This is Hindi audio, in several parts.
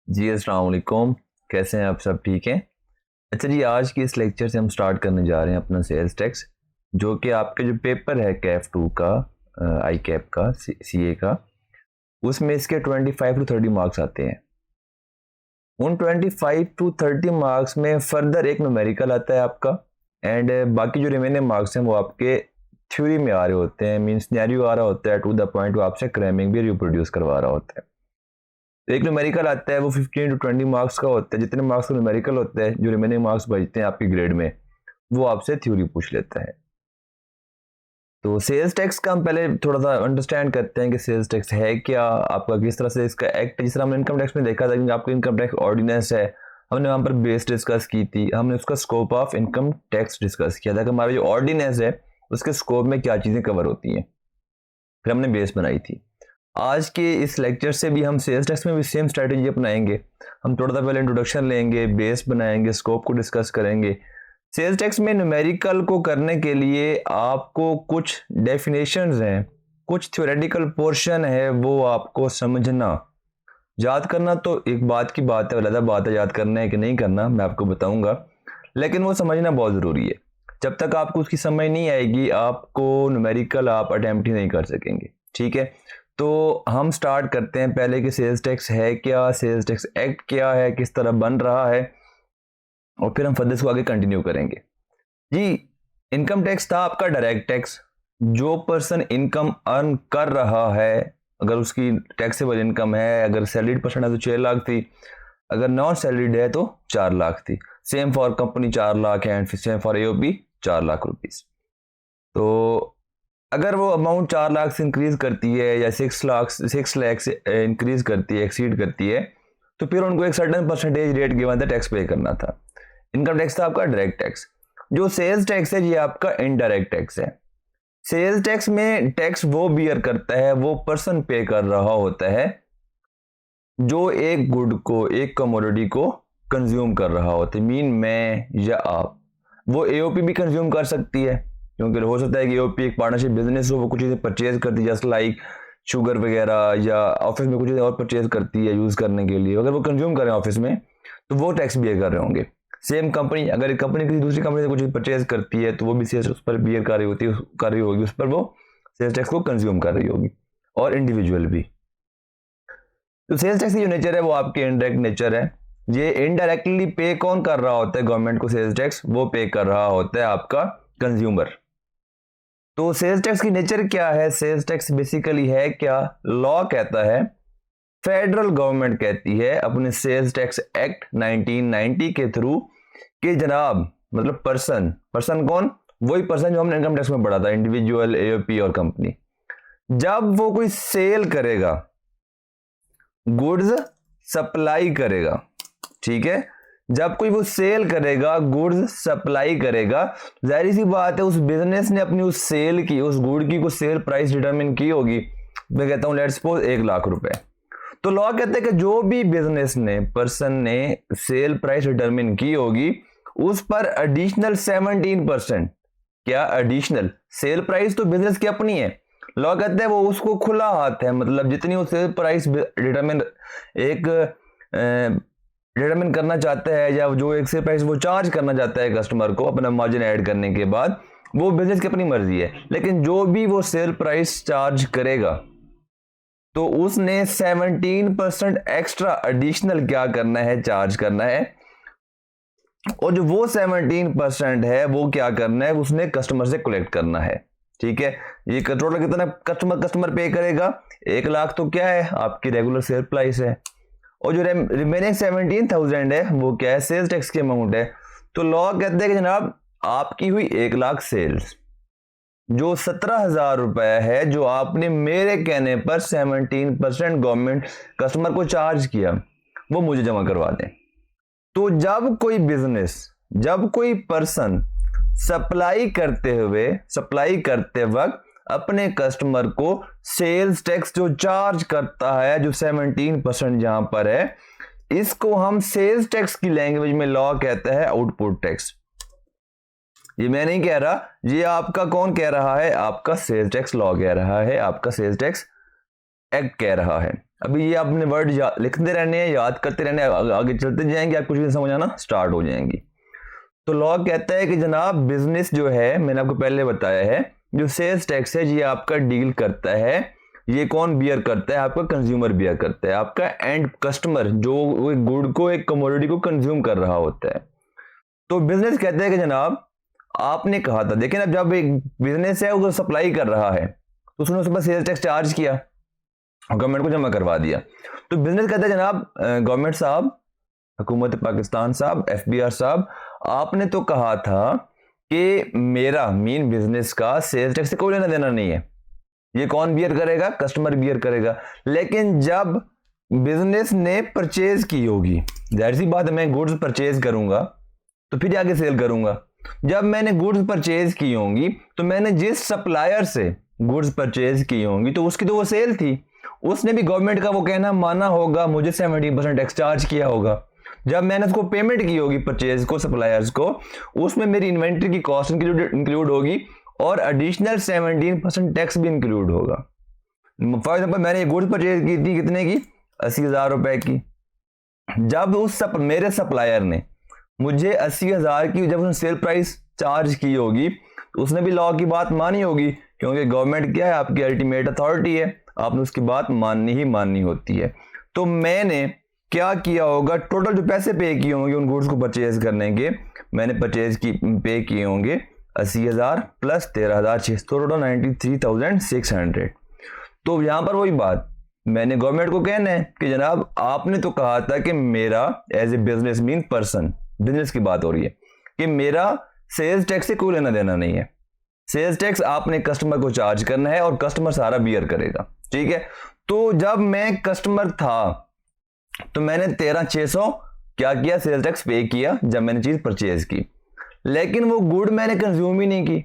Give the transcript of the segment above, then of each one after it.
जी अस्सलाम वालेकुम। कैसे हैं आप सब? ठीक हैं? अच्छा जी, आज की इस लेक्चर से हम स्टार्ट करने जा रहे हैं अपना सेल्स टैक्स, जो कि आपके जो पेपर है कैफ 2 का, आई कैप का, सी ए का, उसमें इसके 25 टू 30 मार्क्स आते हैं। उन 25 टू 30 मार्क्स में फर्दर एक न्यूमेरिकल आता है आपका, एंड बाकी जो रिमेनिंग मार्क्स हैं वो आपके थ्योरी में आ रहे होते हैं, मीन सिनेरियो आ रहा होता है, टू द पॉइंट वो आपसे क्रैमिंग भी रिप्रोड्यूस करवा रहा होता है। तो एक न्यूमेरिकल आता है, वो 15 टू 20 मार्क्स का होता है। जितने मार्क्स का न्यूमेरिकल होता है, जो रिमेनिंग मार्क्स बचते हैं आपके ग्रेड में, वो आपसे थ्योरी पूछ लेता है। तो सेल्स टैक्स का हम पहले थोड़ा सा अंडरस्टैंड करते हैं कि सेल्स टैक्स है क्या, आपका किस तरह से इसका एक्ट, जिस तरह हमने इनकम टैक्स में देखा था कि आपका इनकम टैक्स ऑर्डिनेंस है, हमने वहाँ पर बेस डिस्कस की थी, हमने उसका scope of income tax discuss किया था कि हमारा जो ऑर्डिनेंस है उसके स्कोप में क्या चीज़ें कवर होती हैं, फिर हमने बेस बनाई थी। आज के इस लेक्चर से भी हम सेल्स टैक्स में भी सेम स्ट्रेटेजी अपनाएंगे। हम थोड़ा सा पहले इंट्रोडक्शन लेंगे, बेस बनाएंगे, स्कोप को डिस्कस करेंगे। सेल्स टैक्स में न्यूमेरिकल को करने के लिए आपको कुछ डेफिनेशंस हैं, कुछ थ्योरेटिकल पोर्शन है, वो आपको समझना, याद करना तो एक बात की बात है, अलग बात है याद करना है कि नहीं करना, मैं आपको बताऊंगा, लेकिन वो समझना बहुत ज़रूरी है। जब तक आपको उसकी समझ नहीं आएगी, आपको न्यूमेरिकल आप अटेम्प्ट ही नहीं कर सकेंगे। ठीक है, तो हम स्टार्ट करते हैं पहले कि सेल्स टैक्स है क्या, सेल्स टैक्स एक्ट क्या है, किस तरह बन रहा है, और फिर हम फर्दर इसको आगे कंटिन्यू करेंगे। जी, इनकम टैक्स था आपका डायरेक्ट टैक्स। जो पर्सन इनकम अर्न कर रहा है, अगर उसकी टैक्सेबल इनकम है, अगर सैलरीड पर्सन है तो 6 लाख थी, अगर नॉन सैलरीड है तो 4 लाख थी। सेम फॉर कंपनी 4 लाख है, and same for AOP 4 lakh rupees. तो अगर वो अमाउंट 4 लाख से इंक्रीज करती है या 6 लाख से इंक्रीज करती है, एक्सीड करती है, तो फिर उनको एक सर्टेन परसेंटेज रेट गिवन था, टैक्स पे करना था। इनकम टैक्स था आपका डायरेक्ट टैक्स। जो सेल्स टैक्स है ये आपका इनडायरेक्ट टैक्स है। सेल्स टैक्स में टैक्स वो बियर करता है, वो पर्सन पे कर रहा होता है जो एक गुड को, एक कमोडिटी को कंज्यूम कर रहा होता है, मीन मैं या आप। वो एओपी भी कंज्यूम कर सकती है, क्योंकि हो सकता है कि एओपी एक पार्टनरशिप बिजनेस हो, वो कुछ चीज़ें परचेज करती है, जस्ट लाइक शुगर वगैरह, या ऑफिस में कुछ चीज़ें और परचेज करती है यूज़ करने के लिए, अगर वो कंज्यूम करें ऑफिस में तो वो टैक्स बियर कर रहे होंगे। सेम कंपनी, अगर एक कंपनी किसी दूसरी कंपनी से कुछ परचेज करती है तो वो भी सेल्स उस पर बियर कर रही होती है, कर रही होगी, उस पर वो सेल्स टैक्स को कंज्यूम कर रही होगी, और इंडिविजुअल भी। तो सेल्स टैक्स की जो नेचर है वो आपके इनडायरेक्ट नेचर है। ये इनडायरेक्टली पे कौन कर रहा होता है गवर्नमेंट को सेल्स टैक्स? वो पे कर रहा होता है आपका कंज्यूमर। तो सेल्स टैक्स की नेचर क्या है? सेल्स टैक्स बेसिकली है क्या? लॉ कहता है, फेडरल गवर्नमेंट कहती है अपने सेल्स टैक्स एक्ट 1990 के थ्रू कि जनाब, मतलब पर्सन, पर्सन कौन? वही पर्सन जो हमने इनकम टैक्स में पढ़ा था, इंडिविजुअल, एओपी और कंपनी। जब वो कोई सेल करेगा, गुड्स सप्लाई करेगा, ठीक है, जब कोई वो सेल करेगा, गुड्स सप्लाई करेगा, जाहिर सी बात है उस बिजनेस ने अपनी उस सेल की, उस गुड की कुछ सेल प्राइस डिटरमिन की होगी। मैं कहता हूं लेट्स सपोज 1 लाख रुपए। तो लॉ कहते हैं कि जो भी बिजनेस ने, पर्सन ने सेल प्राइस डिटरमिन की होगी, उस पर एडिशनल 17%, क्या एडिशनल? सेल प्राइस तो बिजनेस की अपनी है, लॉ कहते हैं वो उसको खुला हाथ है, मतलब जितनी वो सेल प्राइस डिटरमिन एक डिटरमिन करना चाहता है, या जो एक सेल प्राइस वो चार्ज करना चाहता है कस्टमर को अपना मार्जिन ऐड करने के बाद, वो बिजनेस की अपनी मर्जी है। लेकिन जो भी वो सेल प्राइस चार्ज करेगा तो उसने 17% एक्स्ट्रा एडिशनल क्या करना है? चार्ज करना है। और जो वो 17% है वो क्या करना है? उसने कस्टमर से कलेक्ट करना है। ठीक है, ये टोटल कितना कस्टमर पे करेगा? 1 लाख तो क्या है? आपकी रेगुलर सेल प्राइस है, और जो रिमेनिंग 17,000 है वो क्या है? सेल्स टैक्स की अमाउंट है। तो लॉ कहते हैं कि जनाब, आपकी हुई 1 लाख सेल्स, जो 17,000 रुपए है, जो आपने मेरे कहने पर 17% गवर्नमेंट कस्टमर को चार्ज किया, वो मुझे जमा करवा दें। तो जब कोई बिजनेस, जब कोई पर्सन सप्लाई करते वक्त अपने कस्टमर को सेल्स टैक्स जो चार्ज करता है, जो 17% जहां पर है, इसको हम सेल्स टैक्स की लैंग्वेज में लॉ कहता है आउटपुट टैक्स। ये मैं नहीं कह रहा, ये आपका कौन कह रहा है? आपका सेल्स टैक्स लॉ कह रहा है, आपका सेल्स टैक्स एक्ट कह रहा है। अभी ये आपने वर्ड लिखते रहने हैं, याद करते रहने हैं, आगे चलते जाएंगे, आप कुछ भी समझ आना स्टार्ट हो जाएंगी। तो लॉ कहता है कि जनाब बिजनेस जो है, मैंने आपको पहले बताया है, जो सेल्स टैक्स है ये आपका डील करता है, ये कौन बियर करता है? आपका कंज्यूमर बियर करता है, आपका एंड कस्टमर जो एक गुड को, एक कमोडिटी को कंज्यूम कर रहा होता है। तो बिजनेस कहता है कि जनाब आपने कहा था, देखिए ना, जब एक बिजनेस है वो सप्लाई कर रहा है तो उसने उसके पास सेल्स टैक्स चार्ज किया, गवर्नमेंट को जमा करवा दिया। तो बिजनेस कहता है जनाब गवर्नमेंट साहब, हुकूमत पाकिस्तान साहब, FBR साहब, आपने तो कहा था कि मेरा मीन बिजनेस का सेल्स टैक्स से कोई लेना देना नहीं है, ये कौन बियर करेगा? कस्टमर बियर करेगा। लेकिन जब बिजनेस ने परचेज की होगी, जाहिर सी बात है मैं गुड्स परचेज करूंगा तो फिर आगे सेल करूंगा। जब मैंने गुड्स परचेज की होंगी तो मैंने जिस सप्लायर से गुड्स परचेज की होंगी तो उसकी तो वो सेल थी, उसने भी गवर्नमेंट का वो कहना माना होगा, मुझे 70% टैक्स चार्ज किया होगा। जब मैंने उसको पेमेंट की होगी परचेज को, सप्लायर्स को, उसमें मेरी इन्वेंट्री की कॉस्ट इंक्लूड होगी और एडिशनल 17% टैक्स भी इंक्लूड होगा। फॉर एग्जाम्पल मैंने गुड्स परचेज की थी कितने की? 80,000 रुपए की। जब मेरे सप्लायर ने मुझे 80,000 की जब उसने सेल प्राइस चार्ज की होगी, उसने भी लॉ की बात मानी होगी, क्योंकि गवर्नमेंट क्या है? आपकी अल्टीमेट अथॉरिटी है, आपने उसकी बात माननी ही माननी होती है। तो मैंने क्या किया होगा? टोटल जो पैसे पे किए होंगे उन गुड्स को परचेज करने के, मैंने पे किए होंगे 80,000 प्लस 13,600, टोटल 93,600। तो यहां पर वही बात मैंने गवर्नमेंट को कहना है कि जनाब आपने तो कहा था कि मेरा as a business mean person, business की बात हो रही है, कि मेरा सेल्स टैक्स से कोई लेना देना नहीं है, सेल्स टैक्स आपने कस्टमर को चार्ज करना है और कस्टमर सारा बियर करेगा, ठीक है। तो जब मैं कस्टमर था तो मैंने 13,600 क्या किया? सेल्स टैक्स पे किया जब मैंने चीज परचेज की, लेकिन वो गुड मैंने कंज्यूम ही नहीं की।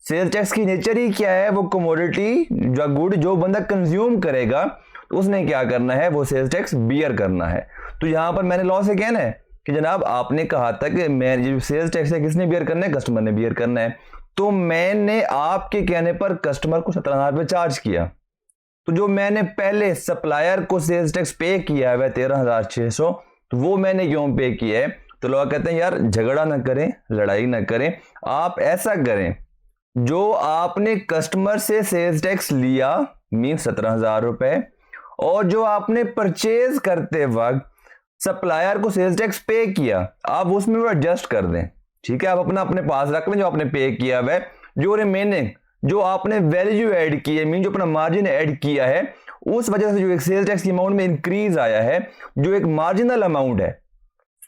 सेल्स टैक्स की नेचर ही क्या है? वो कमोडिटी, जो गुड जो बंदा कंज्यूम करेगा तो उसने क्या करना है? वो सेल्स टैक्स बियर करना है। तो यहां पर मैंने लॉ से कहना है कि जनाब आपने कहा था कि मैं जो सेल्स टैक्स है किसने बियर करना है? कस्टमर ने बियर करना है। तो मैंने आपके कहने पर कस्टमर को 17,000 रुपये चार्ज किया, तो जो मैंने पहले सप्लायर को सेल्स टैक्स पे किया है वह 13,600, तो वो मैंने क्यों पे किया है? तो लोग कहते हैं यार झगड़ा ना करें, लड़ाई ना करें, आप ऐसा करें, जो आपने कस्टमर से सेल्स टैक्स लिया मीन 17,000 रुपए, और जो आपने परचेज करते वक्त सप्लायर को सेल्स टैक्स पे किया, आप उसमें वो एडजस्ट कर दें, ठीक है। आप अपना अपने पास रख लें जो आपने पे किया है, जो रिमेनिंग जो आपने वैल्यू ऐड की है, मीन जो अपना मार्जिन ऐड किया है, उस वजह से जो एक सेल्स टैक्स की अमाउंट में इंक्रीज आया है, जो एक मार्जिनल अमाउंट है,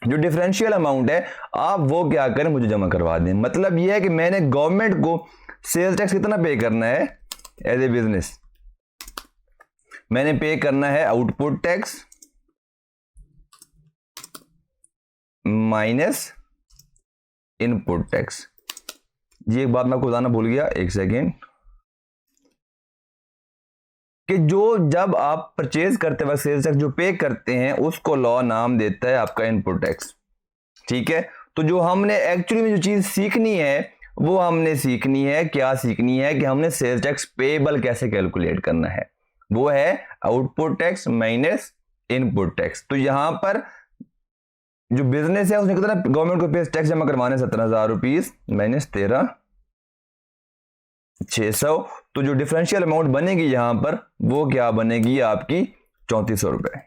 जो डिफरेंशियल अमाउंट है, आप वो क्या करें? मुझे जमा करवा दें। मतलब यह है कि मैंने गवर्नमेंट को सेल्स टैक्स कितना पे करना है? एज ए बिजनेस मैंने पे करना है output tax minus input tax. ये एक बात मैं आपको बताना भूल गया, एक सेकेंड, कि जो जब आप परचेज करते वक्त सेल्स टैक्स जो पे करते हैं उसको लॉ नाम देता है आपका इनपुट टैक्स, ठीक है। तो जो हमने एक्चुअली में जो चीज सीखनी है वो हमने सीखनी है, क्या सीखनी है? कि हमने सेल्स टैक्स पेबल कैसे कैलकुलेट करना है, वो है output tax minus input tax. तो यहां पर जो बिजनेस है उसने कितना गवर्नमेंट को टैक्स जमा करवाने? 17,000 रुपीज माइनस 13,600। तो जो डिफरेंशियल अमाउंट बनेगी यहां पर वो क्या बनेगी? आपकी 3,400 रुपए,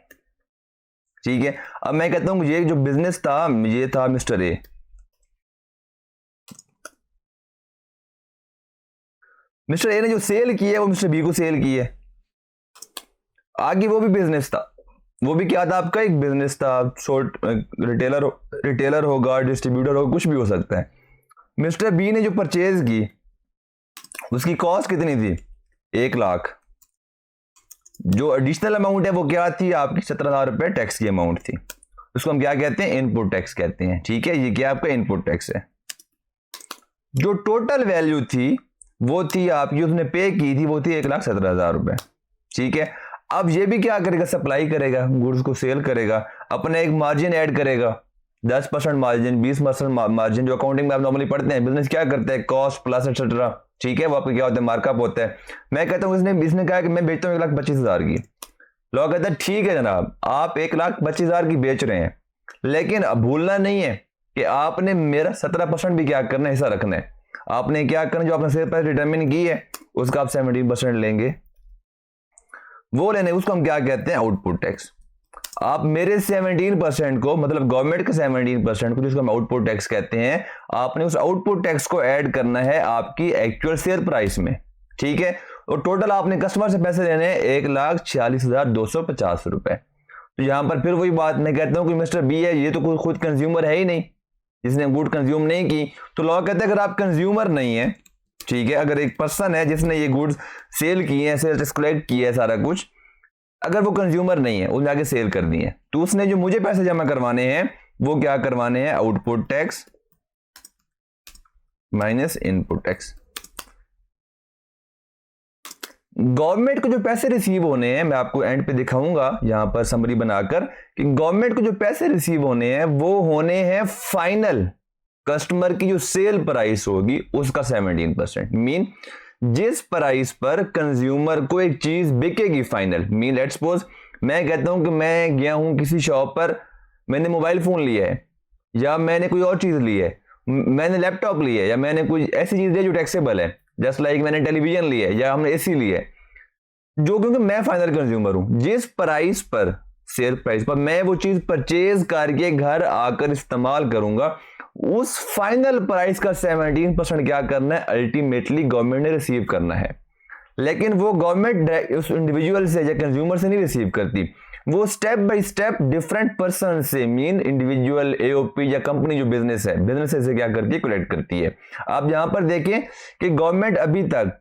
ठीक है। अब मैं कहता हूं ये जो बिजनेस था ये था मिस्टर ए, मिस्टर ए ने जो सेल की है वो मिस्टर बी को सेल की है, आगे वो भी बिजनेस था, वो भी क्या था? आपका एक बिजनेस था, शॉर्ट रिटेलर होगा, डिस्ट्रीब्यूटर होगा, कुछ भी हो सकता है। मिस्टर बी ने जो परचेज की उसकी कॉस्ट कितनी थी? 1 लाख। जो एडिशनल अमाउंट है वो क्या थी? आपकी 17,000 रुपए टैक्स की अमाउंट थी, उसको हम क्या कहते हैं? इनपुट टैक्स कहते हैं, ठीक है। ये क्या आपका इनपुट टैक्स है। जो टोटल वैल्यू थी वो थी आपकी, उसने पे की थी, वो थी 1,17,000 रुपए, ठीक है। अब ये भी क्या करेगा? सप्लाई करेगा, गुड्स को सेल करेगा, अपना एक मार्जिन ऐड करेगा, 10% मार्जिन, 20% मार्जिन, जो अकाउंटिंग में आप नॉर्मली पढ़ते हैं। बिजनेस क्या करते हैं? कॉस्ट प्लस एक्सेट्रा, ठीक है। वो आपका क्या होता है? मार्कअप होता है। मैं कहता हूं इसने कहा कि मैं बेचता हूं 1,25,000 की, लॉ कहता है ठीक है जनाब, आप 1,25,000 की बेच रहे हैं, लेकिन अब भूलना नहीं है कि आपने मेरा 17% भी क्या करना है, हिस्सा रखना है। आपने क्या करना, जो आपने सेल प्राइस डिटरमिन की है उसका आप 17% लेंगे, वो लेने उसको हम क्या कहते हैं, आउटपुट टैक्स। आप मेरे 17% को, मतलब गवर्नमेंट के 17% को, जिसको हम आउटपुट टैक्स कहते हैं, आपने उस आउटपुट टैक्स को ऐड करना है आपकी एक्चुअल सेल प्राइस में, ठीक है। और टोटल आपने कस्टमर से पैसे लेने हैं 1,46,250 रुपए। तो यहां पर फिर वही बात मैं कहता हूं कि मिस्टर बी है, ये तो कोई खुद कंज्यूमर है ही नहीं, जिसने गुड कंज्यूम नहीं की। तो लॉ कहता है अगर आप कंज्यूमर नहीं है, ठीक है, अगर एक पर्सन है जिसने ये गुड्स सेल किए हैं, सेल टैक्स कलेक्ट किया है सारा कुछ, अगर वो कंज्यूमर नहीं है, उसने आगे सेल कर दी है, तो उसने जो मुझे पैसे जमा करवाने हैं वो क्या करवाने हैं, output tax minus input tax. Government को जो पैसे रिसीव होने हैं, मैं आपको एंड पे दिखाऊंगा यहां पर समरी बनाकर, कि गवर्नमेंट को जो पैसे रिसीव होने हैं वो होने हैं फाइनल कस्टमर की जो सेल प्राइस होगी उसका 17%। मीन जिस प्राइस पर कंज्यूमर को एक चीज बिकेगी फाइनल। मीन लेट्स सपोज मैं कहता हूं कि मैं गया हूं किसी शॉप पर, मैंने मोबाइल फोन लिया है, या मैंने कोई और चीज ली है, मैंने लैपटॉप लिया है, या मैंने कोई ऐसी चीज ली जो टैक्सेबल है, जस्ट लाइक मैंने टेलीविजन लिया है या हमने एसी लिया है, जो क्योंकि मैं फाइनल कंज्यूमर हूं, जिस प्राइस पर, सेल प्राइस पर मैं वो चीज परचेज करके घर आकर इस्तेमाल करूंगा, उस फाइनल प्राइस का 17% क्या करना है, अल्टीमेटली गवर्नमेंट ने रिसीव करना है। लेकिन वो गवर्नमेंट उस इंडिविजुअल से या कंज्यूमर से नहीं रिसीव करती, वो step by step different person से, मीन इंडिविजुअल, एओपी या कंपनी जो बिजनेस है, बिजनेस से क्या करती है, कलेक्ट करती है। आप यहां पर देखें कि गवर्नमेंट अभी तक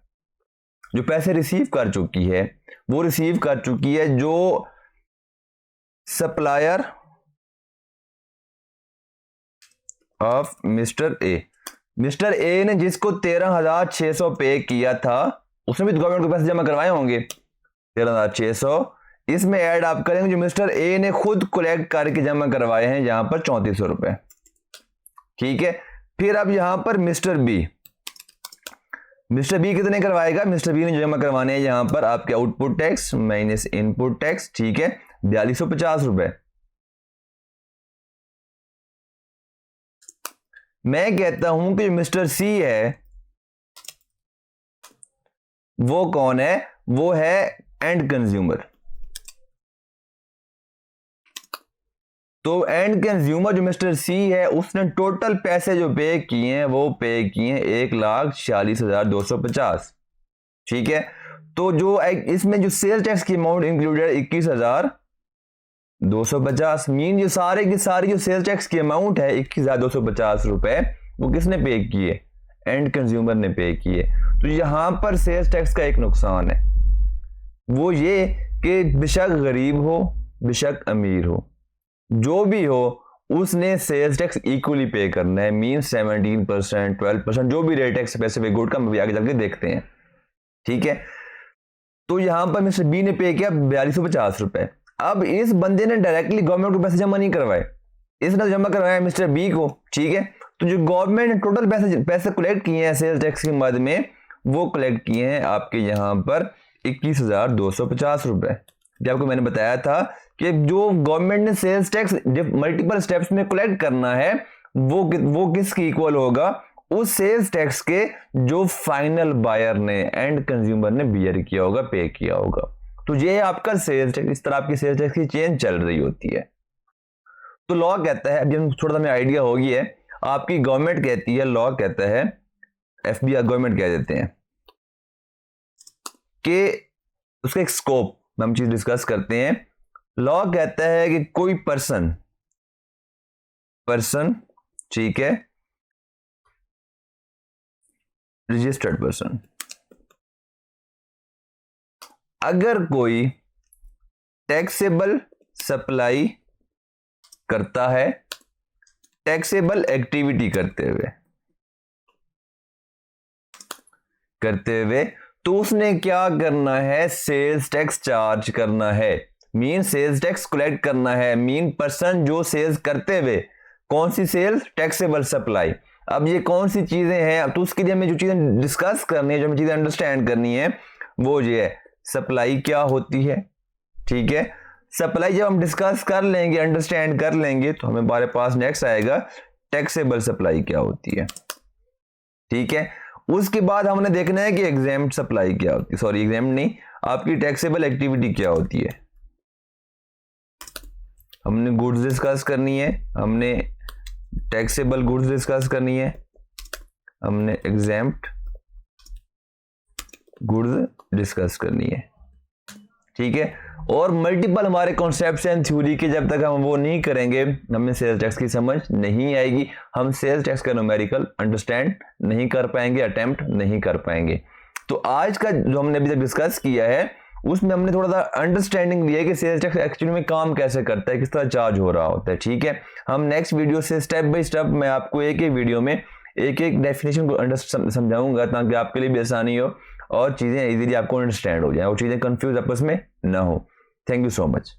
जो पैसे रिसीव कर चुकी है, वो रिसीव कर चुकी है जो supplier of mister A, mister A ने जिसको 13,600 पे किया था, उसने भी गवर्नमेंट को पैसे जमा करवाए होंगे 13,600। इसमें ऐड आप करेंगे जो मिस्टर ए ने खुद कलेक्ट करके जमा करवाए हैं, यहां पर 3,400 रुपए, ठीक है। फिर अब यहां पर मिस्टर बी कितने करवाएगा, मिस्टर बी ने जमा करवाने हैं यहां पर आपके output tax minus input tax, ठीक है, 4,250 रुपए। मैं कहता हूं कि मिस्टर सी है वो कौन है, वो है एंड कंज्यूमर। तो एंड कंज्यूमर जो मिस्टर सी है, उसने टोटल पैसे जो पे किए हैं वो पे किए हैं 1,46,250, ठीक है। तो जो इसमें जो सेल टैक्स की अमाउंट इंक्लूडेड 21,250। मीन जो सारे की सारी जो सेल टैक्स की अमाउंट है 21,250 रुपए, वो किसने पे किए, एंड कंज्यूमर ने पे किए। तो यहां पर सेल्स टैक्स का एक नुकसान है, वो ये कि बेशक गरीब हो बेशक अमीर हो, जो भी हो उसने सेल्स टैक्स इक्वली पे करना है। मीन 17%, 12%, जो भी रेट है स्पेसिफिक गुड का, हम आगे चल के देखते हैं, ठीक है। तो यहां पर मिस्टर बी ने पे किया 4,250 रुपए। अब इस बंदे ने डायरेक्टली गवर्नमेंट को पैसे जमा नहीं करवाए, इसने जमा करवाया मिस्टर बी को, ठीक है। तो जो गवर्नमेंट ने टोटल पैसे कलेक्ट किए हैं सेल्स टैक्स के मद में, वो कलेक्ट किए हैं आपके यहां पर 21,250 रुपए। जब आपको मैंने बताया था कि जो गवर्नमेंट ने सेल्स टैक्स मल्टीपल स्टेप्स में कलेक्ट करना है, वो किसके इक्वल होगा, उस सेल्स टैक्स के जो फाइनल बायर ने, एंड कंज्यूमर ने बियर किया होगा, पे किया होगा। तो ये आपका सेल्स टैक्स, इस तरह आपकी सेल्स टैक्स की चेन चल रही होती है। तो लॉ कहता है, जब थोड़ा सा हमें आइडिया हो गई है, आपकी गवर्नमेंट कहती है, लॉ कहता है, एफबीआई गवर्नमेंट कह देते हैं कि उसका एक स्कोप हम चीज डिस्कस करते हैं। लॉ कहता है कि कोई पर्सन, ठीक है, रजिस्टर्ड पर्सन, अगर कोई टैक्सेबल सप्लाई करता है टैक्सेबल एक्टिविटी करते हुए, तो उसने क्या करना है, सेल्स टैक्स चार्ज करना है। मीन सेल्स टैक्स कलेक्ट करना है। मीन पर्सन जो सेल्स करते हुए, कौन सी सेल्स, टैक्सेबल सप्लाई। अब ये कौन सी चीजें हैं, तो उसके लिए हमें जो चीजें डिस्कस करनी है, जो हमें चीजें अंडरस्टैंड करनी है, वो ये है, सप्लाई क्या होती है, ठीक है। सप्लाई जब हम डिस्कस कर लेंगे, अंडरस्टैंड कर लेंगे, तो हमारे पास नेक्स्ट आएगा टैक्सेबल सप्लाई क्या होती है। ठीक है, उसके बाद हमने देखना है कि एग्जेम्प्ट सप्लाई क्या होती है, सॉरी एग्जेम्प्ट नहीं, आपकी टैक्सेबल एक्टिविटी क्या होती है। हमने गुड्स डिस्कस करनी है, हमने टैक्सेबल गुड्स डिस्कस करनी है, हमने एग्जेम्प्ट गुड्स डिस्कस करनी है। ठीक है, और मल्टीपल हमारे कॉन्सेप्ट्स एंड थ्योरी के जब तक हम वो नहीं करेंगे, हमें सेल्स टैक्स की समझ नहीं आएगी, हम सेल्स टैक्स का न्यूमेरिकल अंडरस्टैंड नहीं कर पाएंगे, अटेम्प्ट नहीं कर पाएंगे। तो आज का जो हमने अभी तक डिस्कस किया है उसमें हमने थोड़ा सा अंडरस्टैंडिंग लिया है कि सेल्स टैक्स एक्चुअली में काम कैसे करता है, किस तरह चार्ज हो रहा होता है। ठीक है, हम नेक्स्ट वीडियो से स्टेप बाय स्टेप मैं आपको एक एक वीडियो में एक एक डेफिनेशन को समझाऊंगा ताकि आपके लिए भी आसानी हो और चीज़ें इजीली आपको अंडरस्टैंड हो जाए और चीज़ें कंफ्यूज आपस में ना हो। Thank you so much.